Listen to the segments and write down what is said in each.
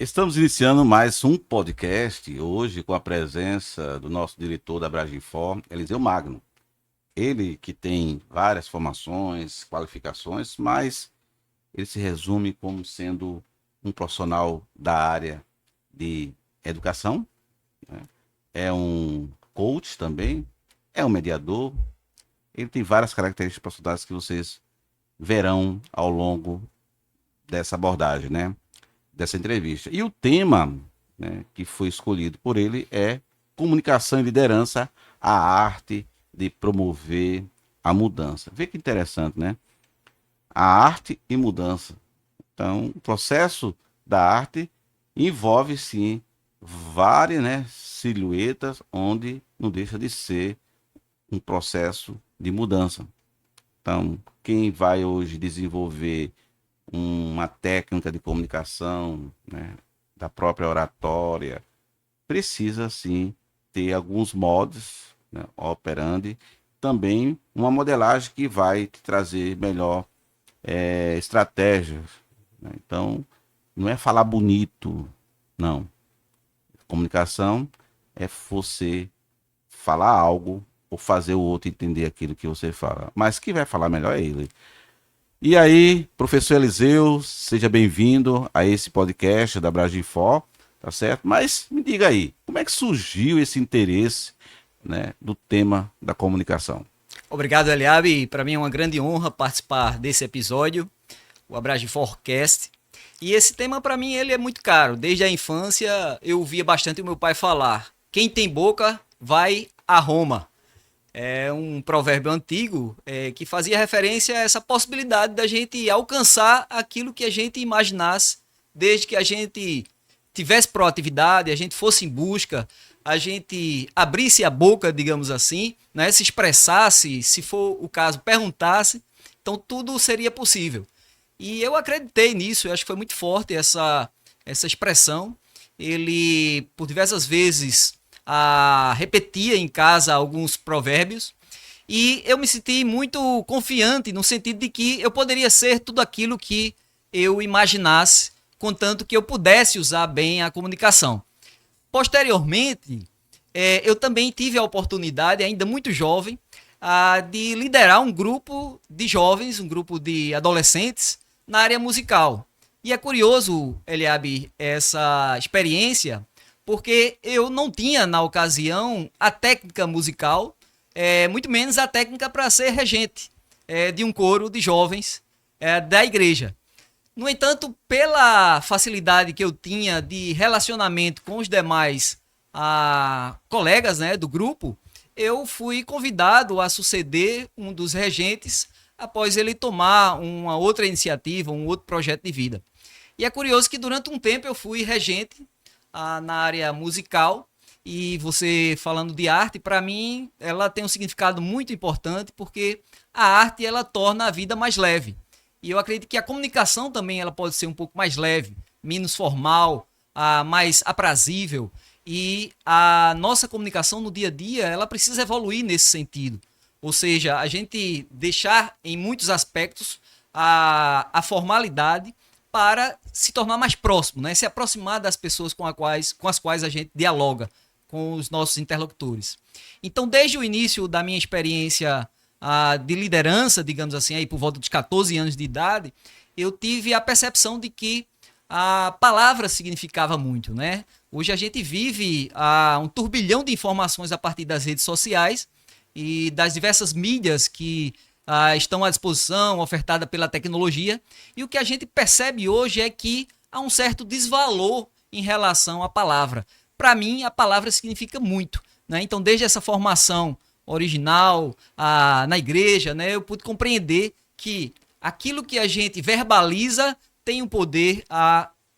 Estamos iniciando mais um podcast hoje com a presença do nosso diretor da Braginfor, Eliseu Magno. Ele que tem várias formações, qualificações, mas ele se resume como sendo um profissional da área de educação, né? É um coach também, é um mediador. Ele tem várias características profissionais que vocês verão ao longo dessa abordagem, né? Dessa entrevista. E o tema, né, que foi escolhido por ele é comunicação e liderança, a arte de promover a mudança. Vê que interessante, né? A arte e mudança. Então, o processo da arte envolve, sim, várias, né, silhuetas, onde não deixa de ser um processo de mudança. Então, quem vai hoje desenvolver uma técnica de comunicação, né, da própria oratória, precisa sim ter alguns modos, né, operandi, também uma modelagem que vai te trazer melhor estratégias, né? Então, não é falar bonito, não. Comunicação é você falar algo ou fazer o outro entender aquilo que você fala. Mas quem vai falar melhor é ele. E aí, professor Eliseu, seja bem-vindo a esse podcast da Braginfor, tá certo? Mas me diga aí, como é que surgiu esse interesse, né, do tema da comunicação? Obrigado, Eliabe. Para mim é uma grande honra participar desse episódio, o Abraginforcast. E esse tema, para mim, ele é muito caro. Desde a infância, eu ouvia bastante o meu pai falar: quem tem boca, vai a Roma. É um provérbio antigo que fazia referência a essa possibilidade da gente alcançar aquilo que a gente imaginasse, desde que a gente tivesse proatividade, a gente fosse em busca, a gente abrisse a boca, digamos assim, né, se expressasse, se for o caso, perguntasse, então tudo seria possível. E eu acreditei nisso, eu acho que foi muito forte essa expressão. Ele, por diversas vezes, repetia em casa alguns provérbios e eu me senti muito confiante no sentido de que eu poderia ser tudo aquilo que eu imaginasse, contanto que eu pudesse usar bem a comunicação. Posteriormente, eu também tive a oportunidade, ainda muito jovem, de liderar um grupo de jovens, um grupo de adolescentes na área musical. E é curioso, Eliabe, essa experiência, porque eu não tinha, na ocasião, a técnica musical, muito menos a técnica para ser regente de um coro de jovens da igreja. No entanto, pela facilidade que eu tinha de relacionamento com os demais colegas, né, do grupo, eu fui convidado a suceder um dos regentes após ele tomar uma outra iniciativa, um outro projeto de vida. E é curioso que durante um tempo eu fui regente na área musical, e você falando de arte, para mim ela tem um significado muito importante, porque a arte ela torna a vida mais leve. E eu acredito que a comunicação também ela pode ser um pouco mais leve, menos formal, mais aprazível. E a nossa comunicação no dia a dia ela precisa evoluir nesse sentido. Ou seja, a gente deixar em muitos aspectos a formalidade para se tornar mais próximo, né? Se aproximar das pessoas com as quais a gente dialoga, com os nossos interlocutores. Então, desde o início da minha experiência de liderança, digamos assim, aí por volta dos 14 anos de idade, eu tive a percepção de que a palavra significava muito, né? Hoje a gente vive um turbilhão de informações a partir das redes sociais e das diversas mídias que estão à disposição, ofertada pela tecnologia, e o que a gente percebe hoje é que há um certo desvalor em relação à palavra. Para mim, a palavra significa muito, né? Então, desde essa formação original na igreja, né, eu pude compreender que aquilo que a gente verbaliza tem um poder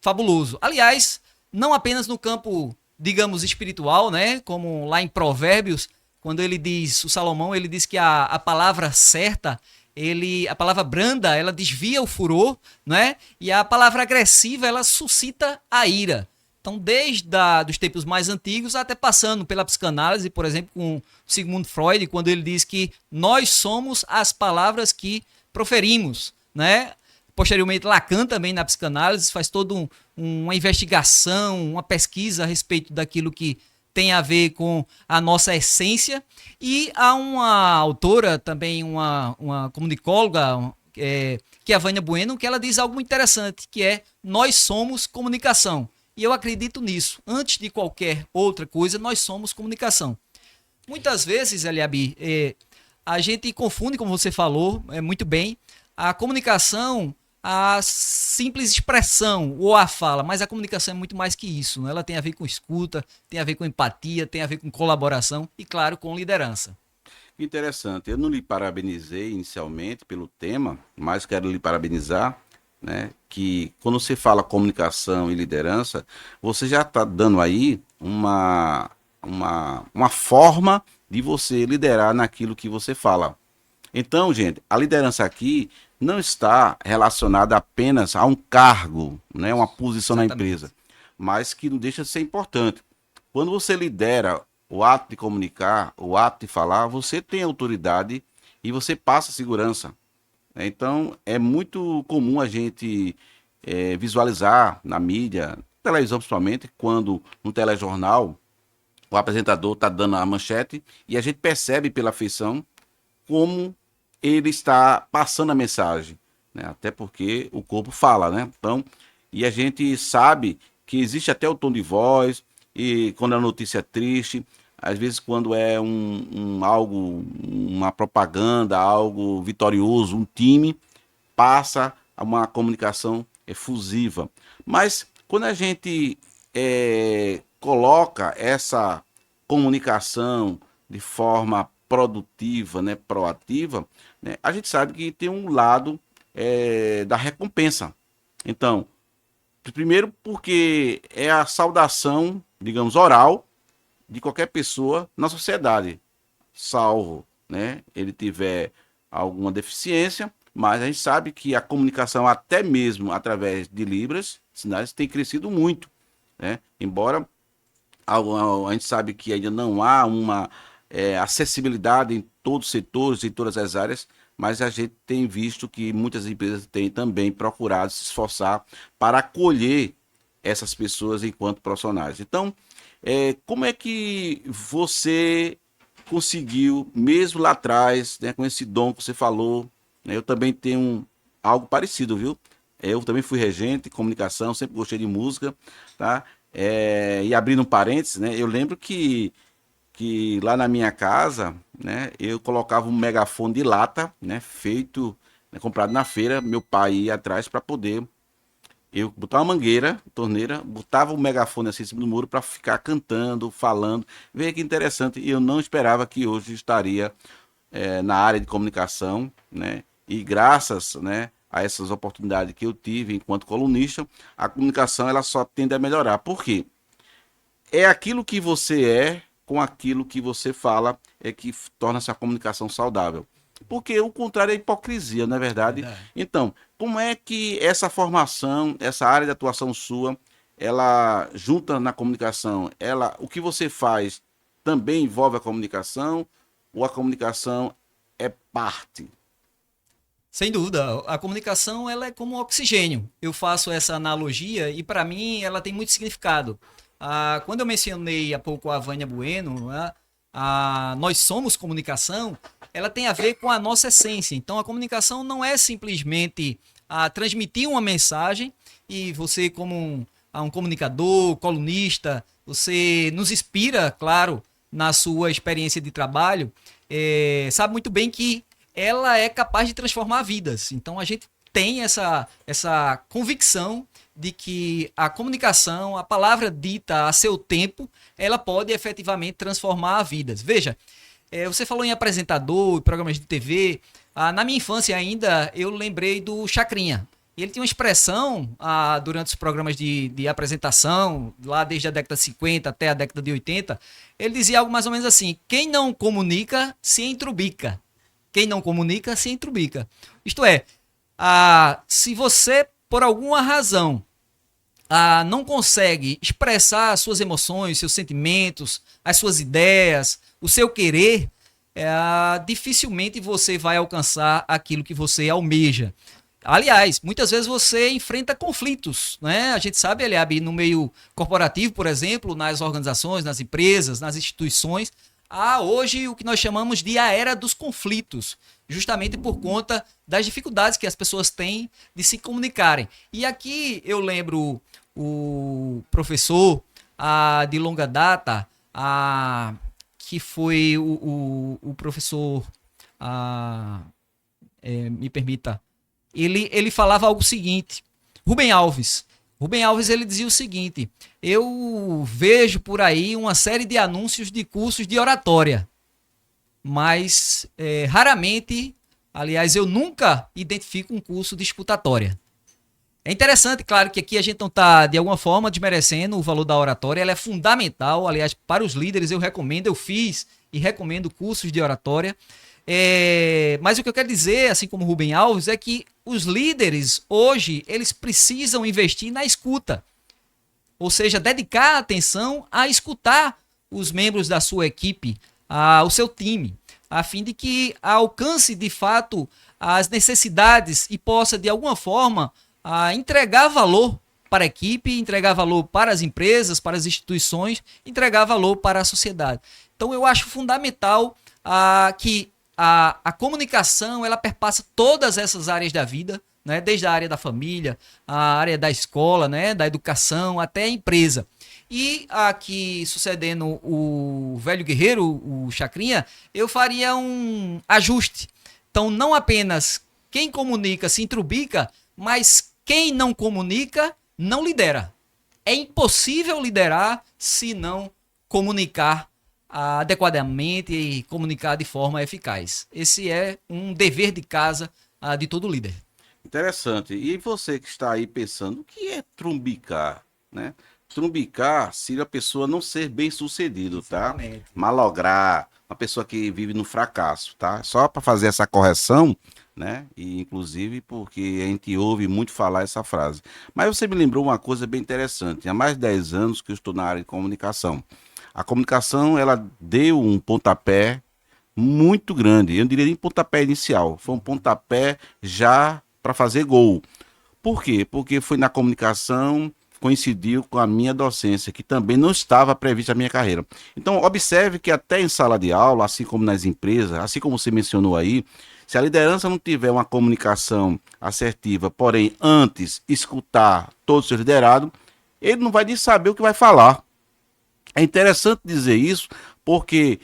fabuloso. Aliás, não apenas no campo, digamos, espiritual, né, como lá em Provérbios, quando ele diz, o Salomão, ele diz que a palavra certa, a palavra branda, ela desvia o furor, né? E a palavra agressiva, ela suscita a ira. Então, desde dos tempos mais antigos, até passando pela psicanálise, por exemplo, com Sigmund Freud, quando ele diz que nós somos as palavras que proferimos, né? Posteriormente, Lacan também na psicanálise faz todo uma investigação, uma pesquisa a respeito daquilo que tem a ver com a nossa essência. E há uma autora, também uma comunicóloga, que é a Vânia Bueno, que ela diz algo muito interessante, que é: nós somos comunicação. E eu acredito nisso. Antes de qualquer outra coisa, nós somos comunicação. Muitas vezes, Eliabi, a gente confunde, como você falou, muito bem, a comunicação, a simples expressão ou a fala, mas a comunicação é muito mais que isso, né? Ela tem a ver com escuta, tem a ver com empatia, tem a ver com colaboração e, claro, com liderança. Interessante. Eu não lhe parabenizei inicialmente pelo tema, mas quero lhe parabenizar, né? Que quando você fala comunicação e liderança, você já está dando aí uma forma de você liderar naquilo que você fala. Então, gente, a liderança aqui não está relacionada apenas a um cargo, né, uma posição na Exatamente. empresa, mas que não deixa de ser importante. Quando você lidera o ato de comunicar, o ato de falar, você tem autoridade e você passa segurança. Então, é muito comum a gente visualizar na mídia, televisão principalmente, quando no telejornal o apresentador está dando a manchete e a gente percebe pela feição como ele está passando a mensagem, né? Até porque o corpo fala, né? Então, e a gente sabe que existe até o tom de voz, e quando a notícia é triste, às vezes quando é algo, uma propaganda, algo vitorioso, um time, passa a uma comunicação efusiva. Mas quando a gente coloca essa comunicação de forma produtiva, né, proativa, né, a gente sabe que tem um lado da recompensa. Então, primeiro porque é a saudação, digamos, oral de qualquer pessoa na sociedade, salvo, né, ele tiver alguma deficiência, mas a gente sabe que a comunicação, até mesmo através de libras, sinais, tem crescido muito, né? Embora a gente sabe que ainda não há uma acessibilidade em todos os setores, em todas as áreas, mas a gente tem visto que muitas empresas têm também procurado se esforçar para acolher essas pessoas enquanto profissionais. Então, como é que você conseguiu, mesmo lá atrás, né, com esse dom que você falou, né, eu também tenho algo parecido, viu? Eu também fui regente de comunicação, sempre gostei de música, tá? E abrindo um parênteses, né, eu lembro que lá na minha casa, né, eu colocava um megafone de lata, né, feito, né, comprado na feira, meu pai ia atrás para poder eu botava uma mangueira, torneira, botava o megafone assim em cima do muro para ficar cantando, falando. Veja que interessante, e eu não esperava que hoje estaria na área de comunicação, né? E graças, né, a essas oportunidades que eu tive enquanto colunista, a comunicação ela só tende a melhorar. Por quê? É aquilo que você é com aquilo que você fala é que torna essa comunicação saudável. Porque o contrário é hipocrisia, não é verdade? Verdade. Então, como é que essa formação, essa área de atuação sua, ela junta na comunicação, o que você faz também envolve a comunicação ou a comunicação é parte? Sem dúvida, a comunicação ela é como oxigênio. Eu faço essa analogia e para mim ela tem muito significado. Quando eu mencionei há pouco a Vânia Bueno, né, nós somos comunicação, ela tem a ver com a nossa essência. Então a comunicação não é simplesmente transmitir uma mensagem e você como um comunicador, colunista, você nos inspira, claro, na sua experiência de trabalho, sabe muito bem que ela é capaz de transformar vidas. Então a gente tem essa convicção de que a comunicação, a palavra dita a seu tempo, ela pode efetivamente transformar vidas. Veja, você falou em apresentador, programas de TV. Na minha infância ainda, eu lembrei do Chacrinha. Ele tinha uma expressão durante os programas de apresentação, lá desde a década de 50 até a década de 80. Ele dizia algo mais ou menos assim: quem não comunica, se entrubica. Quem não comunica, se entrubica. Isto é, se você, por alguma razão, não consegue expressar as suas emoções, seus sentimentos, as suas ideias, o seu querer, dificilmente você vai alcançar aquilo que você almeja. Aliás, muitas vezes você enfrenta conflitos, né? A gente sabe, Eliabe, no meio corporativo, por exemplo, nas organizações, nas empresas, nas instituições, há hoje o que nós chamamos de a era dos conflitos, justamente por conta das dificuldades que as pessoas têm de se comunicarem. E aqui eu lembro o professor de longa data, que foi o professor, me permita, ele falava algo seguinte. Rubem Alves. Rubem Alves ele dizia o seguinte: eu vejo por aí uma série de anúncios de cursos de oratória, mas raramente, aliás, eu nunca identifico um curso de escutatória. É interessante, claro, que aqui a gente não está, de alguma forma, desmerecendo o valor da oratória. Ela é fundamental. Aliás, para os líderes eu recomendo, eu fiz e recomendo cursos de oratória. Mas o que eu quero dizer, assim como o Rubem Alves, é que os líderes, hoje, eles precisam investir na escuta. Ou seja, dedicar atenção a escutar os membros da sua equipe, o seu time, a fim de que alcance, de fato, as necessidades e possa, de alguma forma, entregar valor para a equipe, entregar valor para as empresas, para as instituições, entregar valor para a sociedade. Então, eu acho fundamental que a comunicação ela perpassa todas essas áreas da vida, né? Desde a área da família, a área da escola, né? Da educação, até a empresa. E aqui, sucedendo o velho guerreiro, o Chacrinha, eu faria um ajuste. Então, não apenas quem comunica se intrubica, mas quem não comunica não lidera. É impossível liderar se não comunicar adequadamente e comunicar de forma eficaz. Esse é um dever de casa de todo líder. Interessante. E você que está aí pensando, o que é trumbicar, né? Trumbicar seria a pessoa não ser bem-sucedido, tá? Exatamente. Malograr, uma pessoa que vive no fracasso, tá? Só para fazer essa correção, né? E inclusive porque a gente ouve muito falar essa frase. Mas você me lembrou uma coisa bem interessante. Há mais de 10 anos que eu estou na área de comunicação. A comunicação, ela deu um pontapé muito grande. Eu não diria nem pontapé inicial, foi um pontapé já para fazer gol. Por quê? Porque foi na comunicação, coincidiu com a minha docência, que também não estava prevista a minha carreira. Então, observe que até em sala de aula, assim como nas empresas, assim como você mencionou aí, se a liderança não tiver uma comunicação assertiva, porém, antes escutar todos os seus liderados, ele não vai nem saber o que vai falar. É interessante dizer isso, porque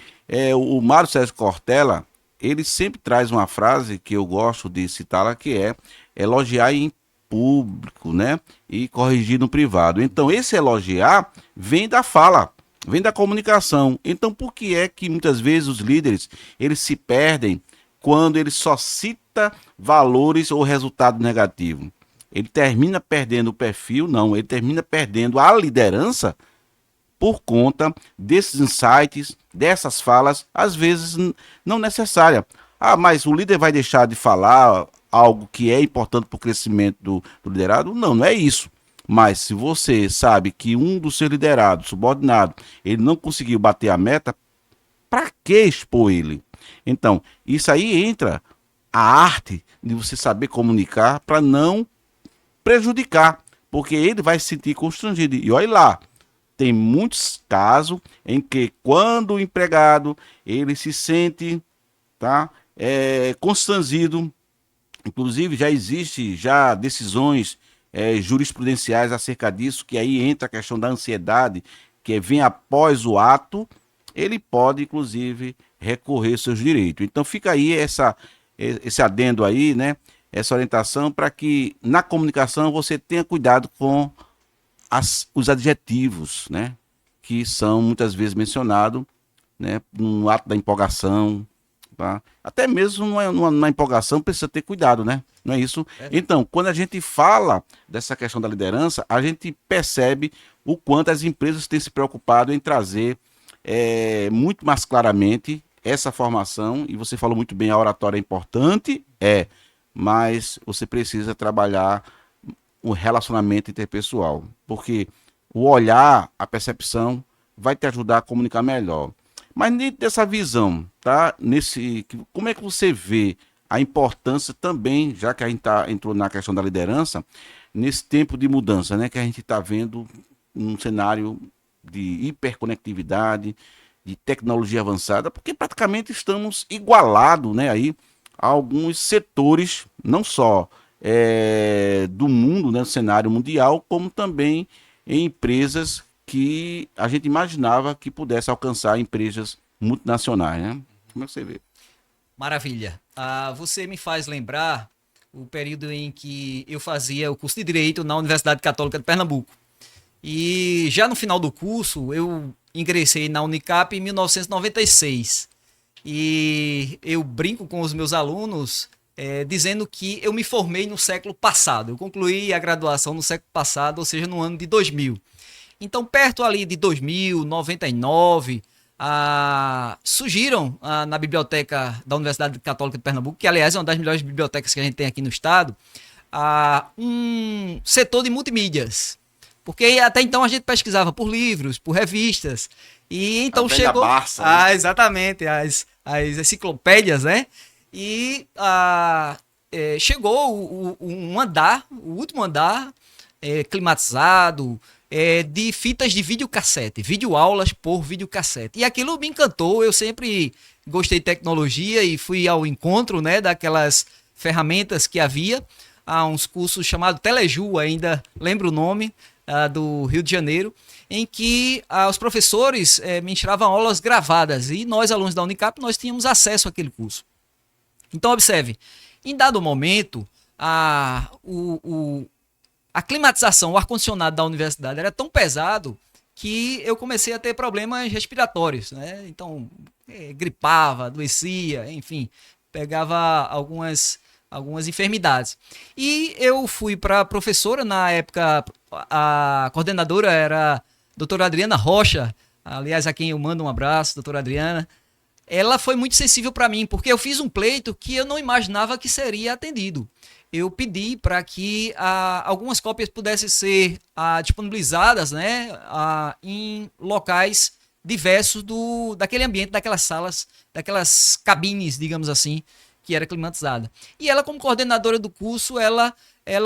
o Mário Sérgio Cortella, ele sempre traz uma frase que eu gosto de citá-la, que é elogiar em público, né? E corrigir no privado. Então, esse elogiar vem da fala, vem da comunicação. Então, por que é que muitas vezes os líderes, eles se perdem quando ele só cita valores ou resultado negativo? Ele termina perdendo o perfil? Não, ele termina perdendo a liderança por conta desses insights, dessas falas, às vezes não necessárias. Mas o líder vai deixar de falar algo que é importante para o crescimento do liderado? Não, não é isso. Mas se você sabe que um dos seus liderados, subordinado, ele não conseguiu bater a meta, para que expor ele? Então, isso aí entra a arte de você saber comunicar para não prejudicar, porque ele vai se sentir constrangido. E olha lá, tem muitos casos em que quando o empregado ele se sente, tá, constrangido, inclusive já existe já decisões jurisprudenciais acerca disso, que aí entra a questão da ansiedade, que vem após o ato, ele pode inclusive recorrer seus direitos. Então fica aí esse adendo aí, né? Essa orientação para que na comunicação você tenha cuidado com os adjetivos, né, que são muitas vezes mencionados, né, no ato da empolgação, tá? Até mesmo na empolgação precisa ter cuidado, né? Não é isso? Então, quando a gente fala dessa questão da liderança, a gente percebe o quanto as empresas têm se preocupado em trazer muito mais claramente essa formação, e você falou muito bem, a oratória é importante, mas você precisa trabalhar o relacionamento interpessoal, porque o olhar, a percepção, vai te ajudar a comunicar melhor. Mas dentro dessa visão, tá? Como é que você vê a importância também, já que a gente entrou na questão da liderança, nesse tempo de mudança, né, que a gente está vendo um cenário de hiperconectividade, de tecnologia avançada, porque praticamente estamos igualados, né, aí, a alguns setores, não só do mundo, né, do cenário mundial, como também em empresas que a gente imaginava que pudesse alcançar empresas multinacionais, né? Como é que você vê? Maravilha. Você me faz lembrar o período em que eu fazia o curso de Direito na Universidade Católica de Pernambuco. E já no final do curso, eu ingressei na Unicap em 1996. E eu brinco com os meus alunos dizendo que eu me formei no século passado. Eu concluí a graduação no século passado, ou seja, no ano de 2000. Então, perto ali de 2000, 99, surgiram na biblioteca da Universidade Católica de Pernambuco, que aliás é uma das melhores bibliotecas que a gente tem aqui no estado, um setor de multimídias. Porque até então a gente pesquisava por livros, por revistas, e então chegou... Barça, né? Exatamente, as enciclopédias, né? E chegou um andar, o último andar, climatizado, de fitas de videocassete, videoaulas por videocassete. E aquilo me encantou, eu sempre gostei de tecnologia e fui ao encontro, né, daquelas ferramentas que havia, há uns cursos chamados Teleju, ainda lembro o nome, do Rio de Janeiro, em que os professores ministravam aulas gravadas e nós, alunos da Unicap, nós tínhamos acesso àquele curso. Então, observe, em dado momento, a climatização, o ar-condicionado da universidade era tão pesado que eu comecei a ter problemas respiratórios, né? Então, gripava, adoecia, enfim, pegava algumas enfermidades. E eu fui para a professora, na época a coordenadora era a doutora Adriana Rocha, aliás, a quem eu mando um abraço, doutora Adriana. Ela foi muito sensível para mim, porque eu fiz um pleito que eu não imaginava que seria atendido. Eu pedi para que algumas cópias pudessem ser disponibilizadas, né, em locais diversos daquele ambiente, daquelas salas, daquelas cabines, digamos assim, que era climatizada. E ela, como coordenadora do curso, ela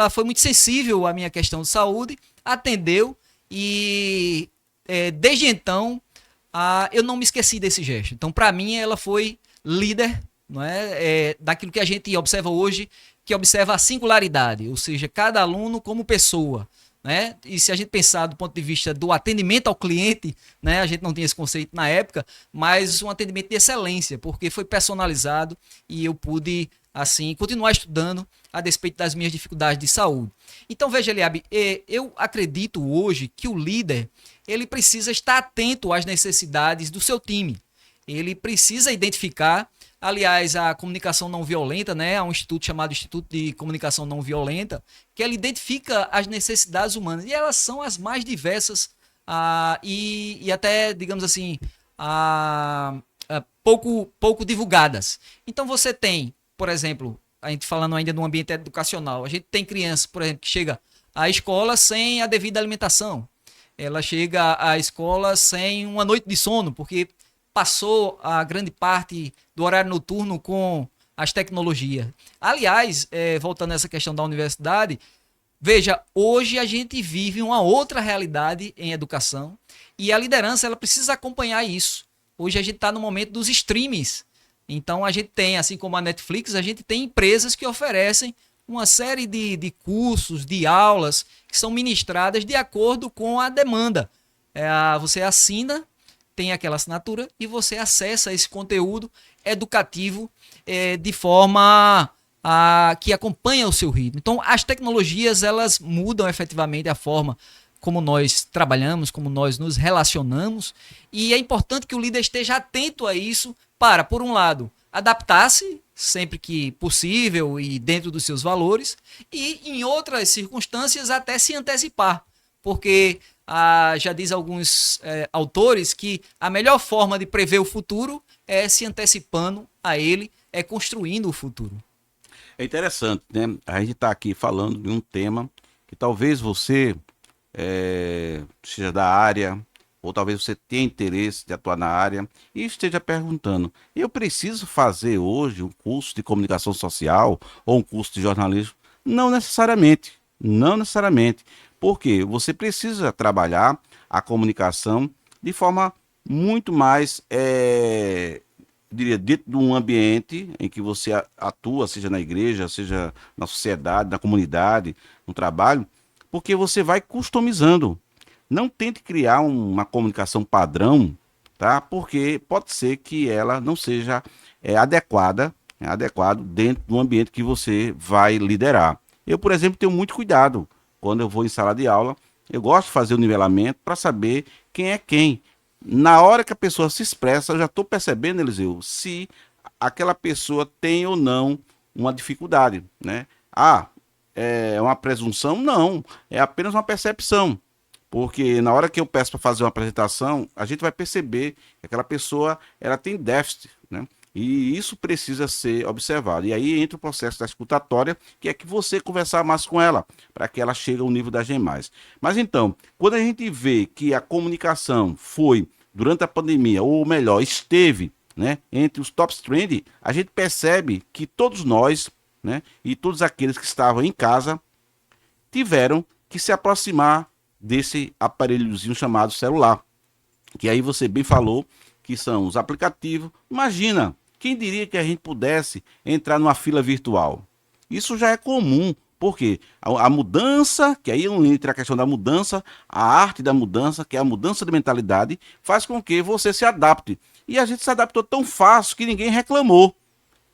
foi muito sensível à minha questão de saúde, atendeu e desde então eu não me esqueci desse gesto. Então, para mim, ela foi líder, não daquilo que a gente observa hoje, que observa a singularidade, ou seja, cada aluno como pessoa, né? E se a gente pensar do ponto de vista do atendimento ao cliente, né, a gente não tinha esse conceito na época, mas um atendimento de excelência, porque foi personalizado e eu pude, assim, continuar estudando a despeito das minhas dificuldades de saúde. Então, veja, Eliabe, eu acredito hoje que o líder, ele precisa estar atento às necessidades do seu time. Ele precisa identificar. Aliás, a comunicação não violenta, né? Há um instituto chamado Instituto de Comunicação Não Violenta, que ele identifica as necessidades humanas. E elas são as mais diversas e até, digamos assim, pouco divulgadas. Então você tem, por exemplo, a gente falando ainda no ambiente educacional, a gente tem criança, por exemplo, que chega à escola sem a devida alimentação. Ela chega à escola sem uma noite de sono, porque passou a grande parte do horário noturno com as tecnologias. Aliás, voltando a essa questão da universidade, veja, hoje a gente vive uma outra realidade em educação e a liderança ela precisa acompanhar isso. Hoje a gente está no momento dos streamings. Então a gente tem, assim como a Netflix, a gente tem empresas que oferecem uma série de cursos, de aulas que são ministradas de acordo com a demanda. Você assina, tem aquela assinatura e você acessa esse conteúdo educativo de forma que acompanha o seu ritmo. Então, as tecnologias, elas mudam efetivamente a forma como nós trabalhamos, como nós nos relacionamos, e é importante que o líder esteja atento a isso para, por um lado, adaptar-se sempre que possível e dentro dos seus valores, e em outras circunstâncias até se antecipar, porque já diz alguns autores que a melhor forma de prever o futuro é se antecipando a ele, é construindo o futuro. É interessante, né? A gente está aqui falando de um tema que talvez você seja da área, ou talvez você tenha interesse de atuar na área e esteja perguntando: eu preciso fazer hoje um curso de comunicação social ou um curso de jornalismo? Não necessariamente, não necessariamente, porque você precisa trabalhar a comunicação de forma muito mais, diria, dentro de um ambiente em que você atua, seja na igreja, seja na sociedade, na comunidade, no trabalho, porque você vai customizando. Não tente criar uma comunicação padrão, tá? Porque pode ser que ela não seja adequada, adequado dentro do ambiente que você vai liderar. Eu, por exemplo, tenho muito cuidado quando eu vou em sala de aula. Eu gosto de fazer o nivelamento para saber quem é quem. Na hora que a pessoa se expressa, eu já estou percebendo, Eliseu, se aquela pessoa tem ou não uma dificuldade, né? Ah, é uma presunção? Não, é apenas uma percepção. Porque na hora que eu peço para fazer uma apresentação, a gente vai perceber que aquela pessoa ela tem déficit, né? E isso precisa ser observado. E aí entra o processo da escutatória, que é que você conversar mais com ela, para que ela chegue ao nível das demais. Mas então, quando a gente vê que a comunicação foi, durante a pandemia, ou melhor, esteve, né, entre os top trend, a gente percebe que todos nós, né, e todos aqueles que estavam em casa tiveram que se aproximar desse aparelhozinho chamado celular, que aí você bem falou que são os aplicativos. Imagina, quem diria que a gente pudesse entrar numa fila virtual? Isso já é comum, porque a mudança, que aí entra a questão da mudança, a arte da mudança, que é a mudança de mentalidade, faz com que você se adapte. E a gente se adaptou tão fácil que ninguém reclamou.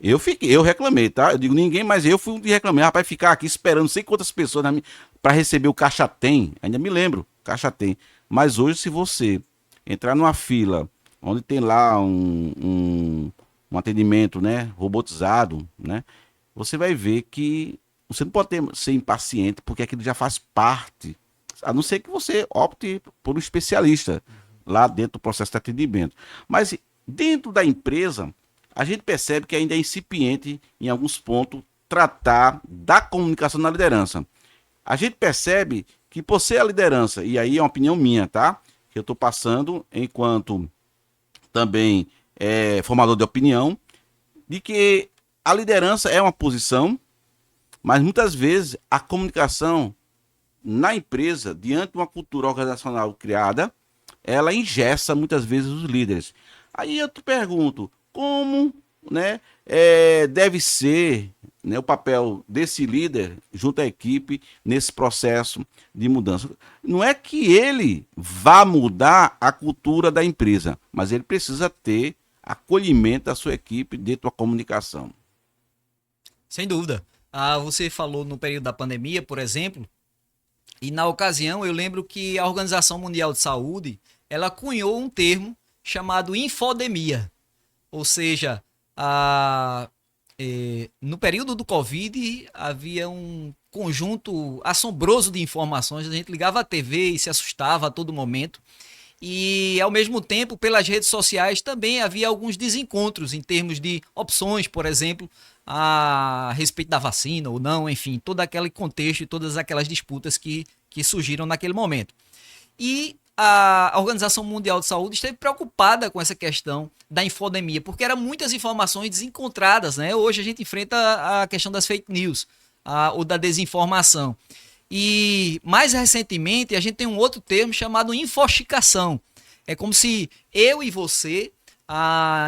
Eu reclamei, tá? Eu digo ninguém, mas eu fui um que reclamei. Rapaz, ficar aqui esperando não sei quantas pessoas para receber o Caixa Tem. Ainda me lembro, Caixa Tem. Mas hoje, se você entrar numa fila onde tem lá um atendimento, né, robotizado, né, você vai ver que você não pode ser impaciente, porque aquilo já faz parte. A não ser que você opte por um especialista lá dentro do processo de atendimento. Mas dentro da empresa a gente percebe que ainda é incipiente, em alguns pontos, tratar da comunicação na liderança. A gente percebe que por ser a liderança, e aí é uma opinião minha, tá? Que eu estou passando enquanto também formador de opinião, de que a liderança é uma posição, mas muitas vezes a comunicação na empresa, diante de uma cultura organizacional criada, ela engessa muitas vezes os líderes. Aí eu te pergunto, como, né, deve ser, né, o papel desse líder junto à equipe nesse processo de mudança? Não é que ele vá mudar a cultura da empresa, mas ele precisa ter acolhimento da sua equipe dentro da comunicação. Sem dúvida. Você falou no período da pandemia, por exemplo, e na ocasião eu lembro que a Organização Mundial de Saúde, ela cunhou um termo chamado infodemia. Ou seja, no período do Covid havia um conjunto assombroso de informações, a gente ligava a TV e se assustava a todo momento. E, ao mesmo tempo, pelas redes sociais também havia alguns desencontros em termos de opções, por exemplo, a respeito da vacina ou não, enfim, todo aquele contexto e todas aquelas disputas que surgiram naquele momento. E a Organização Mundial de Saúde esteve preocupada com essa questão da infodemia, porque eram muitas informações desencontradas, né? Hoje a gente enfrenta a questão das fake news, ou da desinformação. E mais recentemente a gente tem um outro termo chamado infoxicação. É como se eu e você,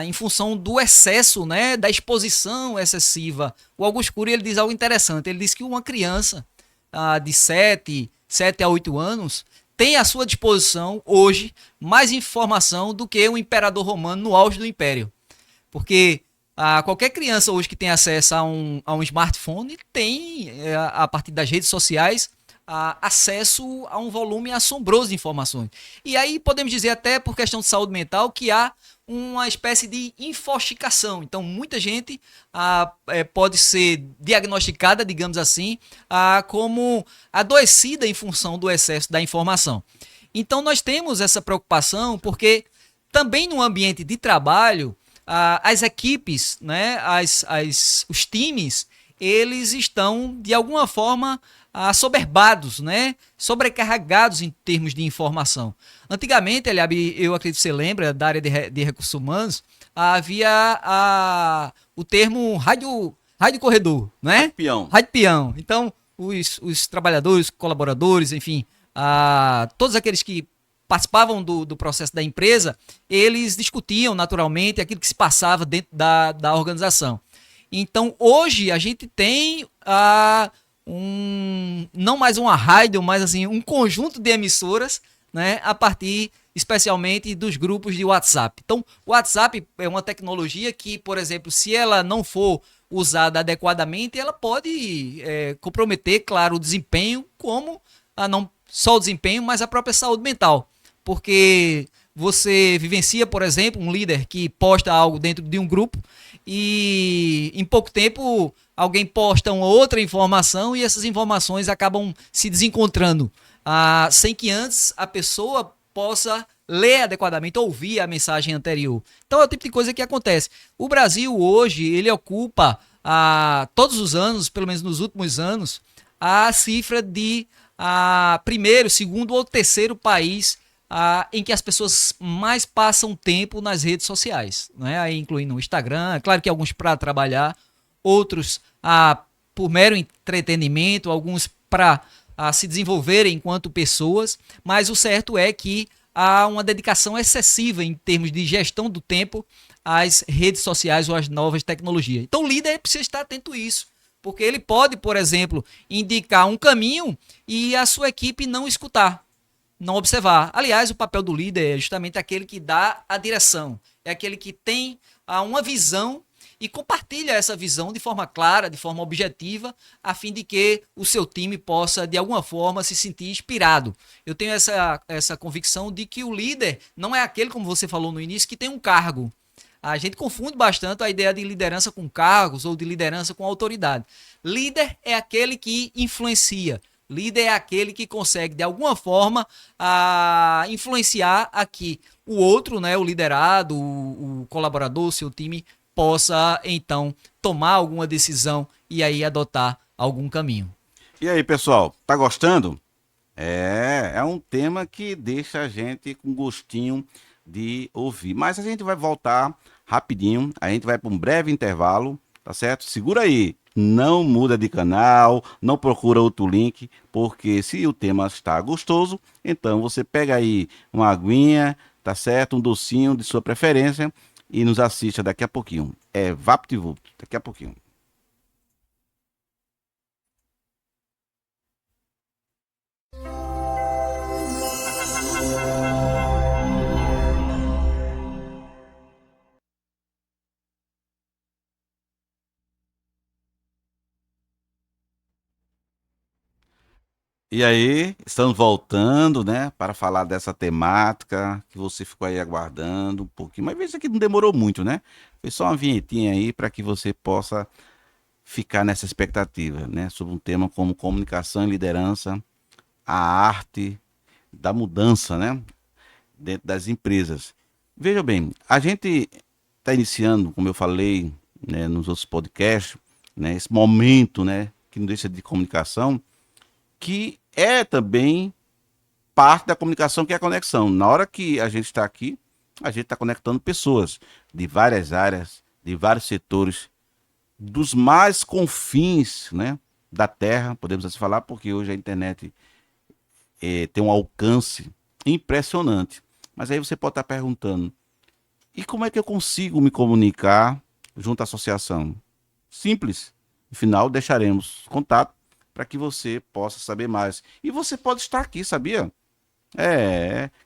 em função do excesso, né, da exposição excessiva, o Augusto Cury ele diz algo interessante. Ele diz que uma criança de 7 a 8 anos tem à sua disposição hoje mais informação do que um imperador romano no auge do império. Porque qualquer criança hoje que tem acesso a um smartphone tem, a partir das redes sociais, acesso a um volume assombroso de informações. E aí podemos dizer até por questão de saúde mental que há uma espécie de infoxicação. Então muita gente pode ser diagnosticada, digamos assim, como adoecida em função do excesso da informação. Então nós temos essa preocupação porque também no ambiente de trabalho as equipes, né, os times, eles estão de alguma forma assoberbados, né? Sobrecarregados em termos de informação. Antigamente, Eliabe, eu acredito que você lembra, da área de recursos humanos, havia o termo rádio corredor, né? Peão. Rádio peão. Então, os trabalhadores, colaboradores, enfim, todos aqueles que participavam do processo da empresa, eles discutiam naturalmente aquilo que se passava dentro da organização. Então, hoje, a gente tem não mais uma rádio, mas assim, um conjunto de emissoras, né, a partir especialmente dos grupos de WhatsApp. Então, o WhatsApp é uma tecnologia que, por exemplo, se ela não for usada adequadamente, ela pode comprometer, claro, o desempenho, como não só o desempenho, mas a própria saúde mental. Porque você vivencia, por exemplo, um líder que posta algo dentro de um grupo e em pouco tempo alguém posta uma outra informação e essas informações acabam se desencontrando, sem que antes a pessoa possa ler adequadamente, ouvir a mensagem anterior. Então é o tipo de coisa que acontece. O Brasil hoje, ele ocupa todos os anos, pelo menos nos últimos anos, a cifra de primeiro, segundo ou terceiro país em que as pessoas mais passam tempo nas redes sociais, né? Aí incluindo o Instagram, claro que alguns para trabalhar, outros por mero entretenimento, alguns para se desenvolverem enquanto pessoas, mas o certo é que há uma dedicação excessiva em termos de gestão do tempo às redes sociais ou às novas tecnologias. Então o líder precisa estar atento a isso, porque ele pode, por exemplo, indicar um caminho e a sua equipe não escutar, não observar. Aliás, o papel do líder é justamente aquele que dá a direção, é aquele que tem uma visão e compartilha essa visão de forma clara, de forma objetiva, a fim de que o seu time possa, de alguma forma, se sentir inspirado. Eu tenho essa convicção de que o líder não é aquele, como você falou no início, que tem um cargo. A gente confunde bastante a ideia de liderança com cargos ou de liderança com autoridade. Líder é aquele que influencia. Líder é aquele que consegue, de alguma forma, influenciar aqui o outro, né, o liderado, o colaborador, o seu time, possa, então, tomar alguma decisão e aí adotar algum caminho. E aí, pessoal, tá gostando? É um tema que deixa a gente com gostinho de ouvir. Mas a gente vai voltar rapidinho, a gente vai para um breve intervalo, tá certo? Segura aí, não muda de canal, não procura outro link, porque se o tema está gostoso, então você pega aí uma aguinha, tá certo? Um docinho de sua preferência e nos assista daqui a pouquinho. É VaptVupt, daqui a pouquinho. E aí, estamos voltando, né, para falar dessa temática que você ficou aí aguardando um pouquinho. Mas veja que não demorou muito, né? Foi só uma vinhetinha aí para que você possa ficar nessa expectativa, né, sobre um tema como comunicação e liderança, a arte da mudança, né, dentro das empresas. Veja bem, a gente está iniciando, como eu falei, né, nos outros podcasts, né, esse momento, né, que não deixa de comunicação, que é também parte da comunicação, que é a conexão. Na hora que a gente está aqui, a gente está conectando pessoas de várias áreas, de vários setores, dos mais confins, né, da Terra, podemos assim falar, porque hoje a internet tem um alcance impressionante. Mas aí você pode estar perguntando, e como é que eu consigo me comunicar junto à associação? Simples. No final, deixaremos contato para que você possa saber mais. E você pode estar aqui, sabia?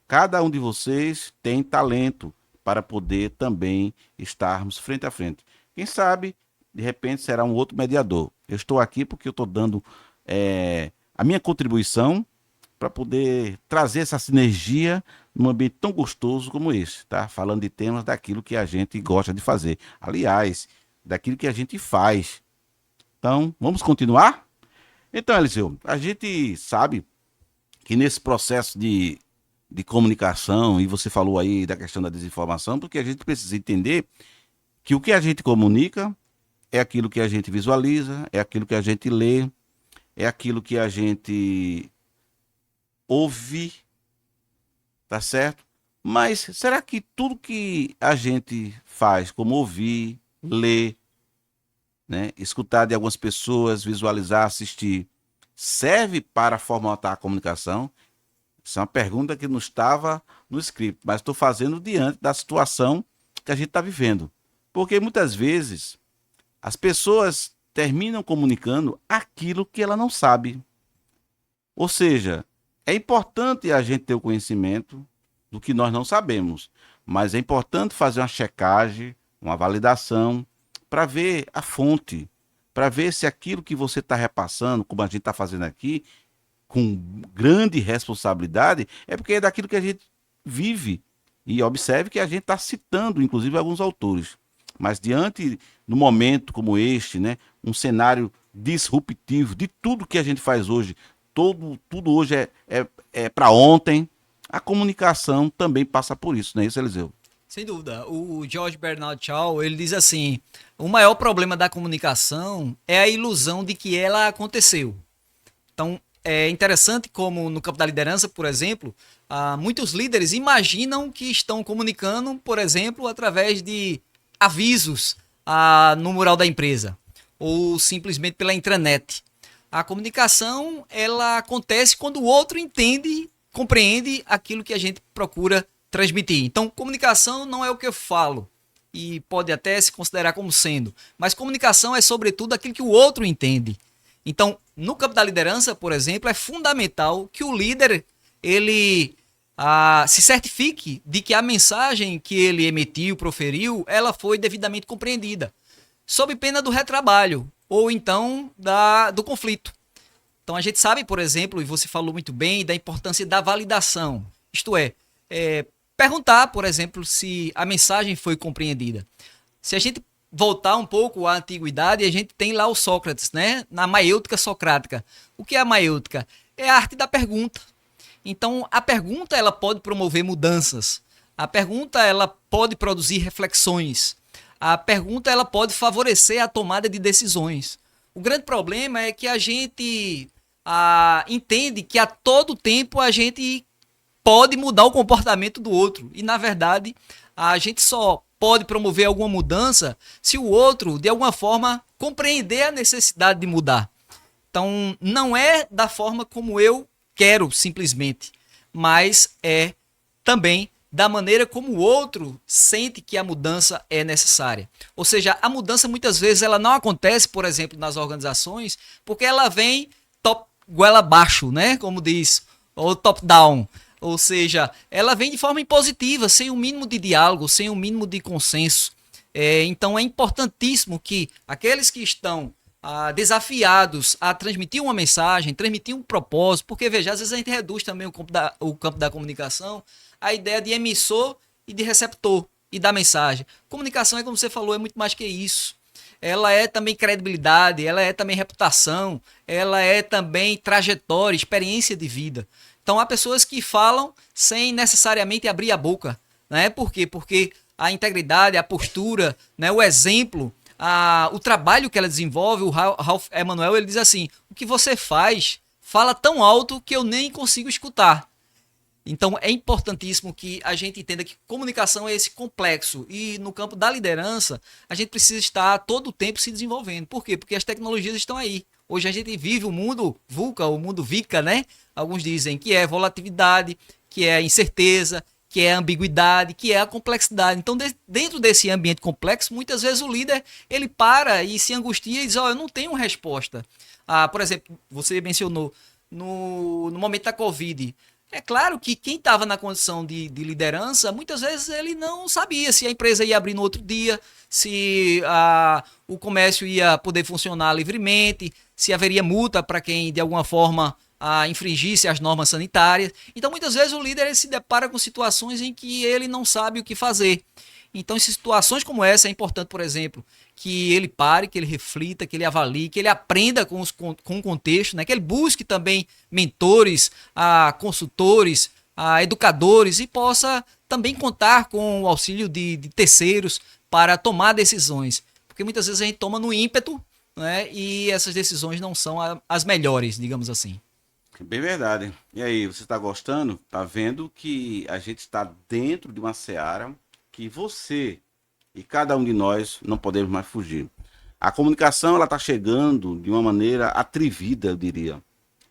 Cada um de vocês tem talento para poder também estarmos frente a frente. Quem sabe, de repente, será um outro mediador. Eu estou aqui porque eu estou dando a minha contribuição para poder trazer essa sinergia num ambiente tão gostoso como esse, tá? Falando de temas daquilo que a gente gosta de fazer. Aliás, daquilo que a gente faz. Então, vamos continuar? Então, Eliseu, a gente sabe que nesse processo de comunicação, e você falou aí da questão da desinformação, porque a gente precisa entender que o que a gente comunica é aquilo que a gente visualiza, é aquilo que a gente lê, é aquilo que a gente ouve, tá certo? Mas será que tudo que a gente faz, como ouvir, ler, né, escutar de algumas pessoas, visualizar, assistir, serve para formatar a comunicação? Isso é uma pergunta que não estava no script, mas estou fazendo diante da situação que a gente está vivendo. Porque muitas vezes as pessoas terminam comunicando aquilo que ela não sabe. Ou seja, é importante a gente ter o conhecimento do que nós não sabemos, mas é importante fazer uma checagem, uma validação, para ver a fonte, para ver se aquilo que você está repassando, como a gente está fazendo aqui, com grande responsabilidade, é porque é daquilo que a gente vive. E observe que a gente está citando, inclusive, alguns autores. Mas diante, no momento como este, né, um cenário disruptivo de tudo que a gente faz hoje, tudo hoje é para ontem, a comunicação também passa por isso, não é isso, Eliseu? Sem dúvida. O George Bernard Shaw, ele diz assim, o maior problema da comunicação é a ilusão de que ela aconteceu. Então, é interessante como no campo da liderança, por exemplo, muitos líderes imaginam que estão comunicando, por exemplo, através de avisos no mural da empresa ou simplesmente pela intranet. A comunicação, ela acontece quando o outro entende, compreende aquilo que a gente procura transmitir. Então, comunicação não é o que eu falo e pode até se considerar como sendo, mas comunicação é sobretudo aquilo que o outro entende. Então, no campo da liderança, por exemplo, é fundamental que o líder ele se certifique de que a mensagem que ele emitiu, proferiu, ela foi devidamente compreendida, sob pena do retrabalho ou então do conflito. Então, a gente sabe, por exemplo, e você falou muito bem, da importância da validação. Isto é perguntar, por exemplo, se a mensagem foi compreendida. Se a gente voltar um pouco à antiguidade, a gente tem lá o Sócrates, né? Na maiêutica socrática. O que é a maiêutica? É a arte da pergunta. Então, a pergunta ela pode promover mudanças. A pergunta ela pode produzir reflexões. A pergunta ela pode favorecer a tomada de decisões. O grande problema é que a gente entende que a todo tempo a gente pode mudar o comportamento do outro. E, na verdade, a gente só pode promover alguma mudança se o outro, de alguma forma, compreender a necessidade de mudar. Então, não é da forma como eu quero, simplesmente, mas é também da maneira como o outro sente que a mudança é necessária. Ou seja, a mudança muitas vezes ela não acontece, por exemplo, nas organizações, porque ela vem top goela abaixo, né? Como diz, ou top down. Ou seja, ela vem de forma impositiva, sem um mínimo de diálogo, sem um mínimo de consenso. Então é importantíssimo que aqueles que estão desafiados a transmitir uma mensagem, transmitir um propósito, porque veja, às vezes a gente reduz também o campo da comunicação à ideia de emissor e de receptor e da mensagem. Comunicação, como você falou, é muito mais que isso. Ela é também credibilidade, ela é também reputação, ela é também trajetória, experiência de vida. Então há pessoas que falam sem necessariamente abrir a boca, né? Por quê? Porque a integridade, a postura, né? O exemplo, o trabalho que ela desenvolve, o Ralph Emanuel, ele diz assim, o que você fala tão alto que eu nem consigo escutar. Então é importantíssimo que a gente entenda que comunicação é esse complexo e no campo da liderança a gente precisa estar todo o tempo se desenvolvendo. Por quê? Porque as tecnologias estão aí. Hoje a gente vive o mundo VUCA, o mundo VICA, né? Alguns dizem que é volatilidade, que é incerteza, que é ambiguidade, que é a complexidade. Então, dentro desse ambiente complexo, muitas vezes o líder ele para e se angustia e diz, eu não tenho resposta. Por exemplo, você mencionou no momento da Covid. É claro que quem estava na condição de liderança, muitas vezes ele não sabia se a empresa ia abrir no outro dia, se o comércio ia poder funcionar livremente, se haveria multa para quem de alguma forma infringisse as normas sanitárias. Então, muitas vezes o líder ele se depara com situações em que ele não sabe o que fazer. Então, em situações como essa, é importante, por exemplo, que ele pare, que ele reflita, que ele avalie, que ele aprenda com o contexto, né? Que ele busque também mentores, consultores, educadores e possa também contar com o auxílio de terceiros para tomar decisões. Porque muitas vezes a gente toma no ímpeto, né? E essas decisões não são as melhores, digamos assim. Bem verdade. E aí, você está gostando? Tá vendo que a gente está dentro de uma seara que você e cada um de nós não podemos mais fugir. A comunicação ela está chegando de uma maneira atrevida, eu diria,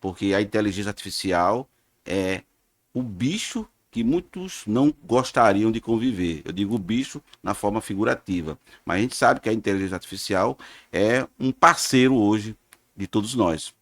porque a inteligência artificial é o bicho que muitos não gostariam de conviver. Eu digo bicho na forma figurativa, mas a gente sabe que a inteligência artificial é um parceiro hoje de todos nós,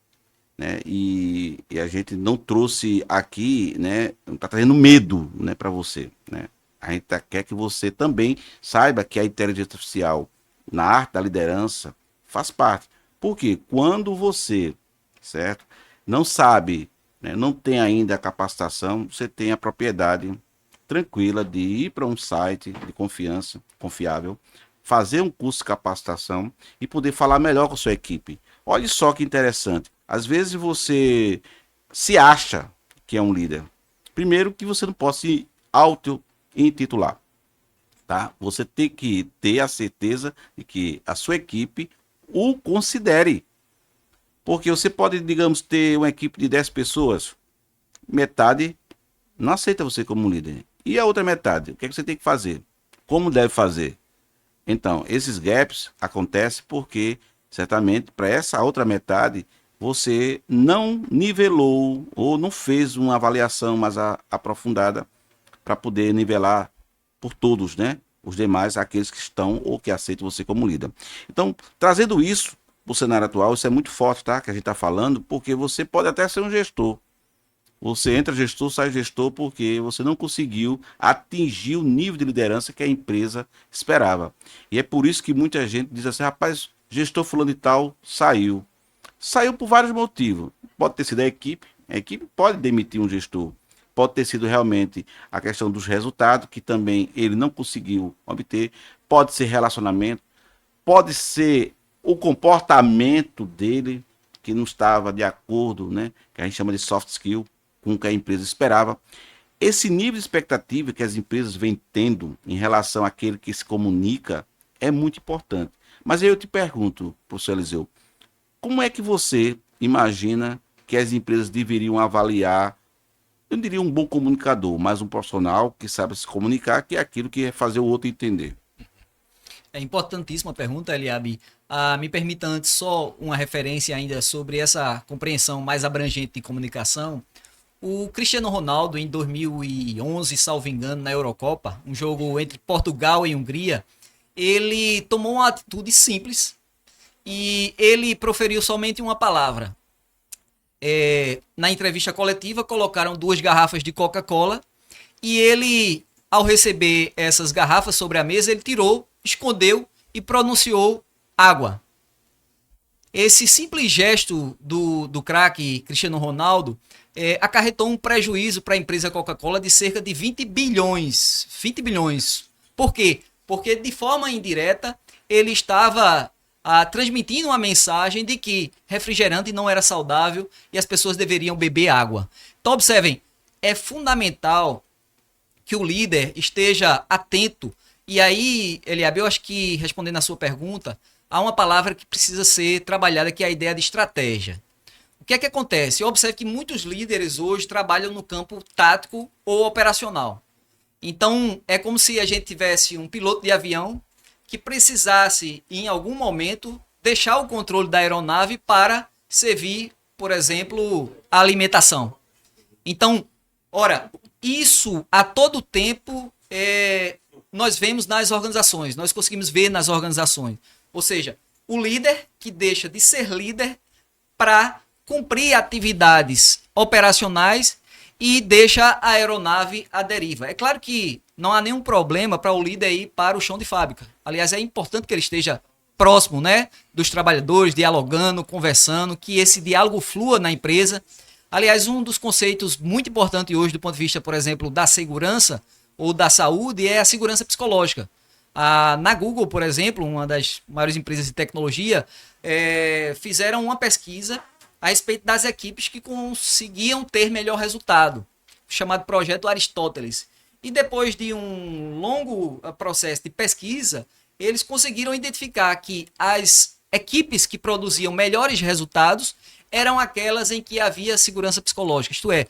né? E a gente não trouxe aqui, né? Não está trazendo medo, né, para você, né? A gente quer que você também saiba que a inteligência artificial na arte da liderança faz parte. Porque quando você, certo, não sabe, né, não tem ainda a capacitação, você tem a propriedade tranquila de ir para um site de confiança, confiável, fazer um curso de capacitação e poder falar melhor com a sua equipe. Olha só que interessante. Às vezes você se acha que é um líder. Primeiro que você não pode se auto-intitular, tá? Você tem que ter a certeza de que a sua equipe o considere. Porque você pode, digamos, ter uma equipe de 10 pessoas, metade não aceita você como líder. E a outra metade, o que é que você tem que fazer? Como deve fazer? Então, esses gaps acontecem porque, certamente, para essa outra metade, você não nivelou ou não fez uma avaliação mais aprofundada para poder nivelar por todos, né? Os demais, aqueles que estão ou que aceitam você como líder. Então, trazendo isso para o cenário atual, isso é muito forte, tá? Que a gente está falando, porque você pode até ser um gestor. Você entra gestor, sai gestor, porque você não conseguiu atingir o nível de liderança que a empresa esperava. E é por isso que muita gente diz assim, rapaz, gestor fulano e tal saiu. Saiu por vários motivos. Pode ter sido a equipe pode demitir um gestor. Pode ter sido realmente a questão dos resultados, que também ele não conseguiu obter. Pode ser relacionamento, pode ser o comportamento dele, que não estava de acordo, né? Que a gente chama de soft skill, com o que a empresa esperava. Esse nível de expectativa que as empresas vêm tendo em relação àquele que se comunica é muito importante. Mas aí eu te pergunto, professor Eliseu, como é que você imagina que as empresas deveriam avaliar, eu não diria um bom comunicador, mas um profissional que sabe se comunicar, que é aquilo que é fazer o outro entender? É importantíssima a pergunta, Eliabe. Me permita antes só uma referência ainda sobre essa compreensão mais abrangente de comunicação. O Cristiano Ronaldo, em 2011, salvo engano, na Eurocopa, um jogo entre Portugal e Hungria, ele tomou uma atitude simples e ele proferiu somente uma palavra. Na entrevista coletiva, colocaram 2 garrafas de Coca-Cola e ele, ao receber essas garrafas sobre a mesa, ele tirou, escondeu e pronunciou água. Esse simples gesto do craque Cristiano Ronaldo acarretou um prejuízo para a empresa Coca-Cola de cerca de 20 bilhões. 20 bilhões. Por quê? Porque de forma indireta ele estava transmitindo uma mensagem de que refrigerante não era saudável e as pessoas deveriam beber água. Então observem, é fundamental que o líder esteja atento. E aí, Eliabe, eu acho que, respondendo a sua pergunta, há uma palavra que precisa ser trabalhada, que é a ideia de estratégia. O que é que acontece? Eu observo que muitos líderes hoje trabalham no campo tático ou operacional. Então, é como se a gente tivesse um piloto de avião que precisasse, em algum momento, deixar o controle da aeronave para servir, por exemplo, a alimentação. Então, ora, isso a todo tempo nós vemos nas organizações, nós conseguimos ver nas organizações. Ou seja, o líder que deixa de ser líder para cumprir atividades operacionais e deixa a aeronave à deriva. É claro que não há nenhum problema para o líder ir para o chão de fábrica. Aliás, é importante que ele esteja próximo, né, dos trabalhadores, dialogando, conversando, que esse diálogo flua na empresa. Aliás, um dos conceitos muito importantes hoje do ponto de vista, por exemplo, da segurança ou da saúde é a segurança psicológica. Na Google, por exemplo, uma das maiores empresas de tecnologia, fizeram uma pesquisa a respeito das equipes que conseguiam ter melhor resultado, chamado Projeto Aristóteles. E depois de um longo processo de pesquisa, eles conseguiram identificar que as equipes que produziam melhores resultados eram aquelas em que havia segurança psicológica, isto é,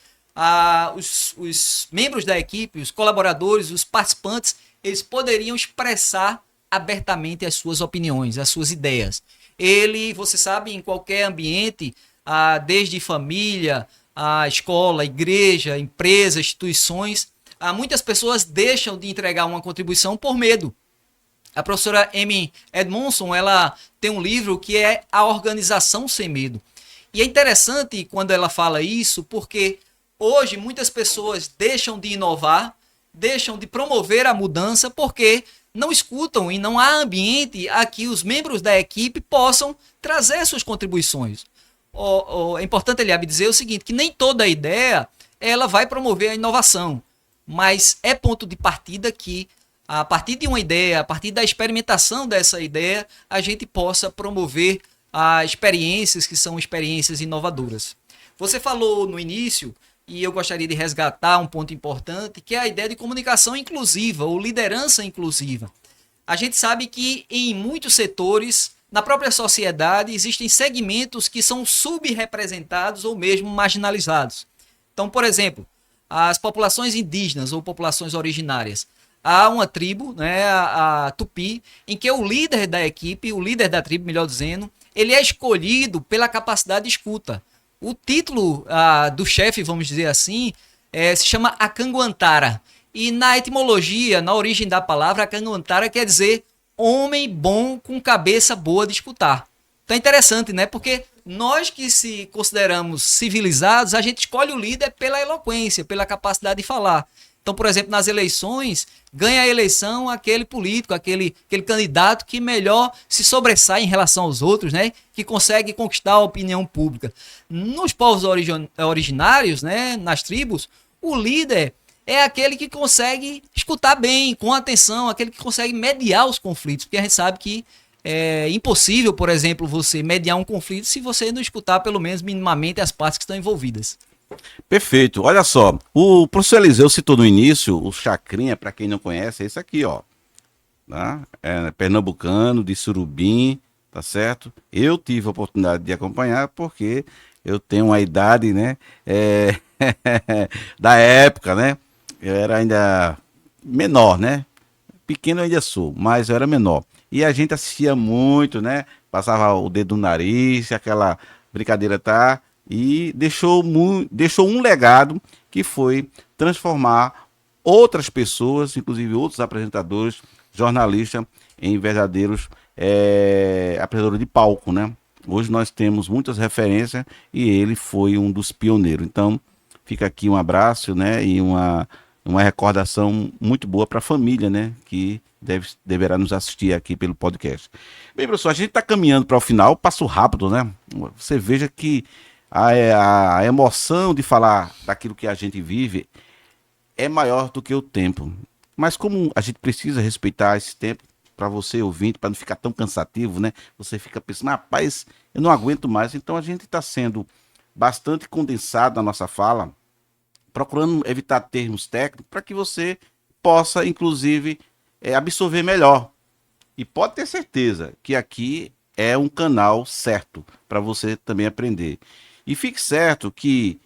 os membros da equipe, os colaboradores, os participantes, eles poderiam expressar abertamente as suas opiniões, as suas ideias. Você sabe, em qualquer ambiente, desde família, a escola, igreja, empresa, instituições, muitas pessoas deixam de entregar uma contribuição por medo. A professora Amy Edmondson, ela tem um livro que é A Organização Sem Medo. E é interessante quando ela fala isso, porque hoje muitas pessoas deixam de inovar, deixam de promover a mudança, porque não escutam e não há ambiente a que os membros da equipe possam trazer suas contribuições. É importante, Eliabe, dizer o seguinte, que nem toda ideia ela vai promover a inovação, mas é ponto de partida que, a partir de uma ideia, a partir da experimentação dessa ideia, a gente possa promover experiências que são experiências inovadoras. Você falou no início, e eu gostaria de resgatar um ponto importante, que é a ideia de comunicação inclusiva ou liderança inclusiva. A gente sabe que em muitos setores, na própria sociedade, existem segmentos que são subrepresentados ou mesmo marginalizados. Então, por exemplo, as populações indígenas ou populações originárias. Há uma tribo, né, a Tupi, em que o líder da equipe, o líder da tribo, melhor dizendo, ele é escolhido pela capacidade de escuta. O título do chefe, vamos dizer assim, se chama Akanguantara. E na etimologia, na origem da palavra, Akanguantara quer dizer homem bom com cabeça boa de escutar. Então é interessante, né? Porque nós que se consideramos civilizados, a gente escolhe o líder pela eloquência, pela capacidade de falar. Então, por exemplo, nas eleições, ganha a eleição aquele político, aquele candidato que melhor se sobressai em relação aos outros, né? Que consegue conquistar a opinião pública. Nos povos originários, né? Nas tribos, o líder é aquele que consegue escutar bem, com atenção, aquele que consegue mediar os conflitos, porque a gente sabe que é impossível, por exemplo, você mediar um conflito se você não escutar pelo menos minimamente as partes que estão envolvidas. Perfeito. Olha só, o professor Eliseu citou no início o Chacrinha, para quem não conhece, é esse aqui, ó. Tá? É pernambucano, de Surubim, tá certo? Eu tive a oportunidade de acompanhar porque eu tenho uma idade, né? Da época, né? Eu era ainda menor, né? Pequeno eu ainda sou, mas eu era menor. E a gente assistia muito, né? Passava o dedo no nariz, aquela brincadeira, tá? E deixou um legado que foi transformar outras pessoas, inclusive outros apresentadores, jornalistas, em verdadeiros apresentadores de palco, né? Hoje nós temos muitas referências e ele foi um dos pioneiros. Então, fica aqui um abraço, né? E uma recordação muito boa para a família, né? Que deverá nos assistir aqui pelo podcast. Bem, professor, a gente está caminhando para o final, passo rápido, né? Você veja que a emoção de falar daquilo que a gente vive é maior do que o tempo. Mas como a gente precisa respeitar esse tempo para você ouvinte, para não ficar tão cansativo, né? Você fica pensando, rapaz, eu não aguento mais. Então a gente está sendo bastante condensado na nossa fala, procurando evitar termos técnicos para que você possa, inclusive, absorver melhor. E pode ter certeza que aqui é um canal certo para você também aprender. E fique certo que,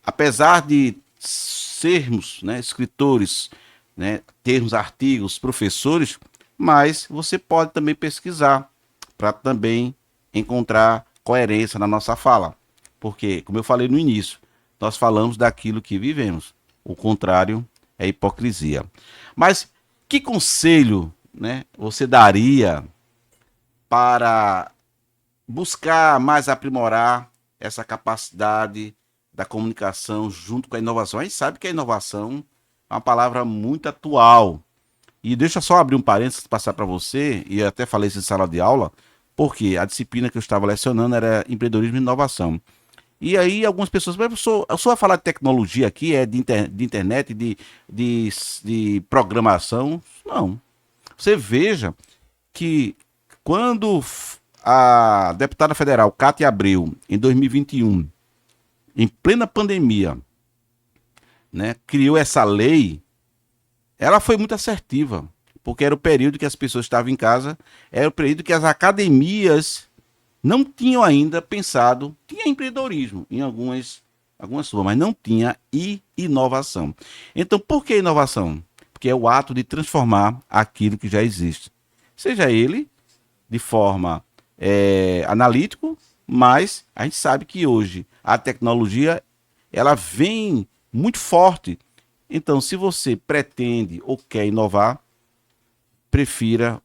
apesar de sermos, né, escritores, né, termos artigos, professores, mas você pode também pesquisar para também encontrar coerência na nossa fala. Porque, como eu falei no início, nós falamos daquilo que vivemos. O contrário é hipocrisia. Mas que conselho, né, você daria para buscar mais aprimorar essa capacidade da comunicação junto com a inovação? A gente sabe que a inovação é uma palavra muito atual. E deixa eu só abrir um parênteses, passar para você, e eu até falei isso em sala de aula, porque a disciplina que eu estava lecionando era empreendedorismo e inovação. E aí algumas pessoas, mas professor, eu só vai falar de tecnologia aqui, de internet, de programação? Não. Você veja que quando a deputada federal Cátia Abreu, em 2021, em plena pandemia, né, criou essa lei, ela foi muito assertiva, porque era o período que as pessoas estavam em casa, era o período que as academias não tinham ainda pensado, tinha empreendedorismo em algumas formas, mas não tinha inovação. Então, por que inovação? Porque é o ato de transformar aquilo que já existe. Seja ele de forma analítico, mas a gente sabe que hoje a tecnologia ela vem muito forte. Então, se você pretende ou quer inovar, prefira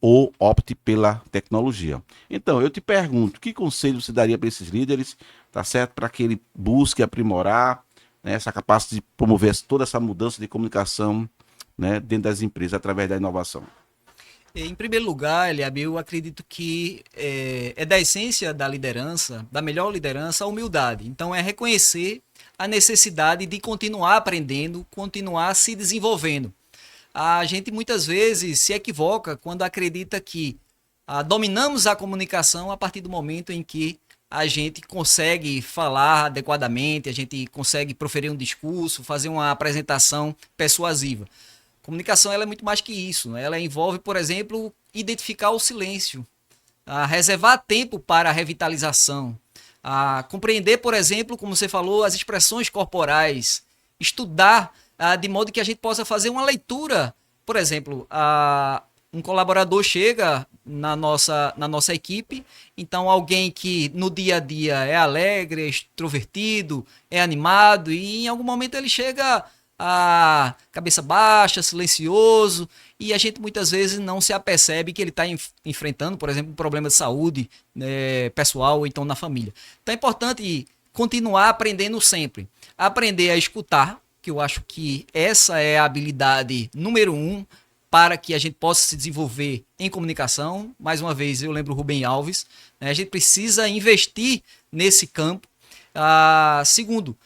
ou opte pela tecnologia. Então, eu te pergunto, que conselho você daria para esses líderes, tá certo? Para que ele busque aprimorar, né, essa capacidade de promover toda essa mudança de comunicação, né, dentro das empresas através da inovação. Em primeiro lugar, Eliabe, eu acredito que é da essência da liderança, da melhor liderança, a humildade. Então, é reconhecer a necessidade de continuar aprendendo, continuar se desenvolvendo. A gente muitas vezes se equivoca quando acredita que dominamos a comunicação a partir do momento em que a gente consegue falar adequadamente, a gente consegue proferir um discurso, fazer uma apresentação persuasiva. Comunicação ela é muito mais que isso, né? Ela envolve, por exemplo, identificar o silêncio, reservar tempo para a revitalização, compreender, por exemplo, como você falou, as expressões corporais, estudar de modo que a gente possa fazer uma leitura. Por exemplo, um colaborador chega na nossa equipe, então alguém que no dia a dia é alegre, é extrovertido, é animado e em algum momento ele chega a cabeça baixa, silencioso, e a gente muitas vezes não se apercebe que ele está enfrentando, por exemplo, um problema de saúde, né, pessoal ou então na família. Então é importante continuar aprendendo sempre. Aprender a escutar, que eu acho que essa é a habilidade número um para que a gente possa se desenvolver em comunicação. Mais uma vez, eu lembro o Rubem Alves, né, a gente precisa investir nesse campo. Segundo,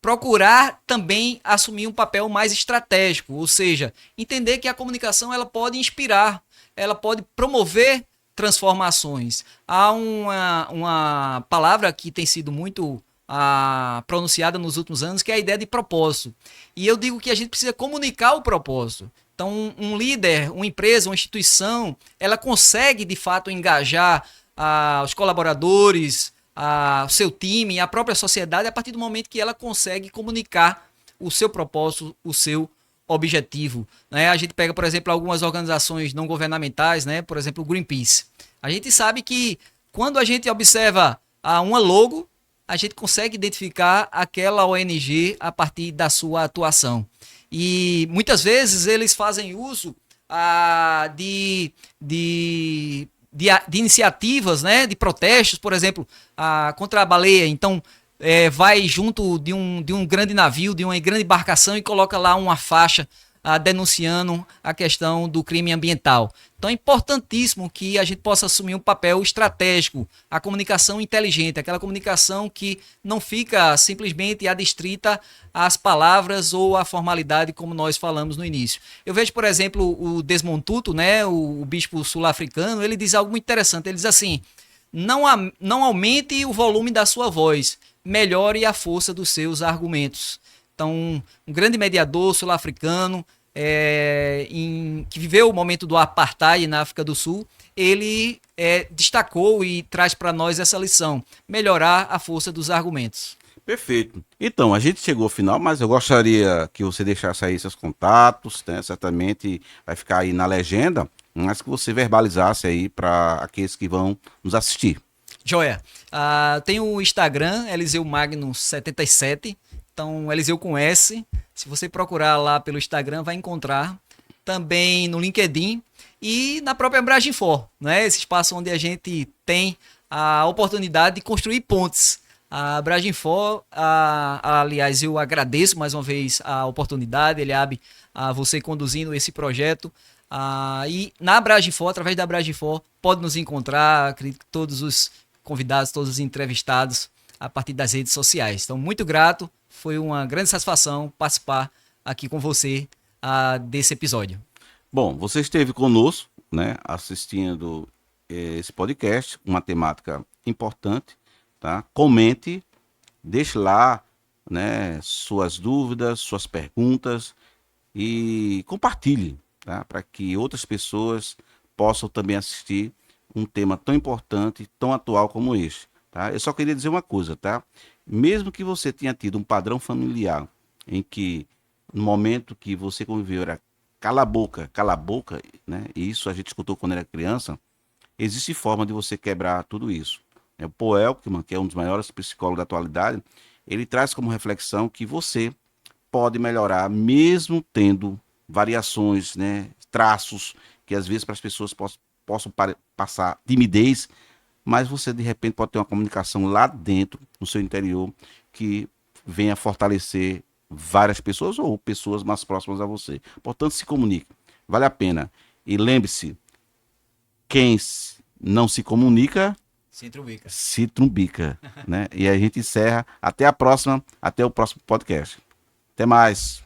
procurar também assumir um papel mais estratégico, ou seja, entender que a comunicação ela pode inspirar, ela pode promover transformações. Há uma palavra que tem sido muito pronunciada nos últimos anos, que é a ideia de propósito. E eu digo que a gente precisa comunicar o propósito. Então, um líder, uma empresa, uma instituição, ela consegue de fato engajar os colaboradores, o seu time, a própria sociedade, a partir do momento que ela consegue comunicar o seu propósito, o seu objetivo. Né? A gente pega, por exemplo, algumas organizações não governamentais, né? Por exemplo, o Greenpeace. A gente sabe que quando a gente observa uma logo, a gente consegue identificar aquela ONG a partir da sua atuação. E muitas vezes eles fazem uso de iniciativas, né, de protestos, por exemplo, contra a baleia. Então, vai junto de um grande navio, de uma grande embarcação e coloca lá uma faixa denunciando a questão do crime ambiental. Então, é importantíssimo que a gente possa assumir um papel estratégico, a comunicação inteligente, aquela comunicação que não fica simplesmente adstrita às palavras ou à formalidade, como nós falamos no início. Eu vejo, por exemplo, o Desmond Tutu, né, o bispo sul-africano, ele diz algo muito interessante. Ele diz assim: não aumente o volume da sua voz, melhore a força dos seus argumentos. Então, um grande mediador sul-africano que viveu o momento do apartheid na África do Sul, ele destacou e traz para nós essa lição: melhorar a força dos argumentos. Perfeito. Então, a gente chegou ao final, mas eu gostaria que você deixasse aí seus contatos, né? Certamente vai ficar aí na legenda, mas que você verbalizasse aí para aqueles que vão nos assistir. Joia. Tem o Instagram, Eliseu Magno 77. Então, Eliseu com S. Se você procurar lá pelo Instagram, vai encontrar. Também no LinkedIn e na própria Abraginfor, né? Esse espaço onde a gente tem a oportunidade de construir pontes. A Abraginfor, aliás, eu agradeço mais uma vez a oportunidade, Eliabe, a você conduzindo esse projeto. E na Abraginfor, através da Abraginfor, pode nos encontrar, acredito que todos os convidados, todos os entrevistados, a partir das redes sociais. Então, muito grato. Foi uma grande satisfação participar aqui com você desse episódio. Bom, você esteve conosco, né, assistindo esse podcast, uma temática importante, tá? Comente, deixe lá, né, suas dúvidas, suas perguntas e compartilhe, tá? Para que outras pessoas possam também assistir um tema tão importante, tão atual como este, tá? Eu só queria dizer uma coisa, tá? Mesmo que você tenha tido um padrão familiar em que no momento que você conviveu era cala a boca, né? E isso a gente escutou quando era criança. Existe forma de você quebrar tudo isso. O Paul Ekman, que é um dos maiores psicólogos da atualidade, ele traz como reflexão que você pode melhorar mesmo tendo variações, né, traços que às vezes para as pessoas possam passar timidez, mas você de repente pode ter uma comunicação lá dentro, no seu interior, que venha fortalecer várias pessoas ou pessoas mais próximas a você. Portanto, se comunique. Vale a pena. E lembre-se, quem não se comunica Se trumbica. se trumbica, né? E a gente encerra. Até a próxima, até o próximo podcast. Até mais.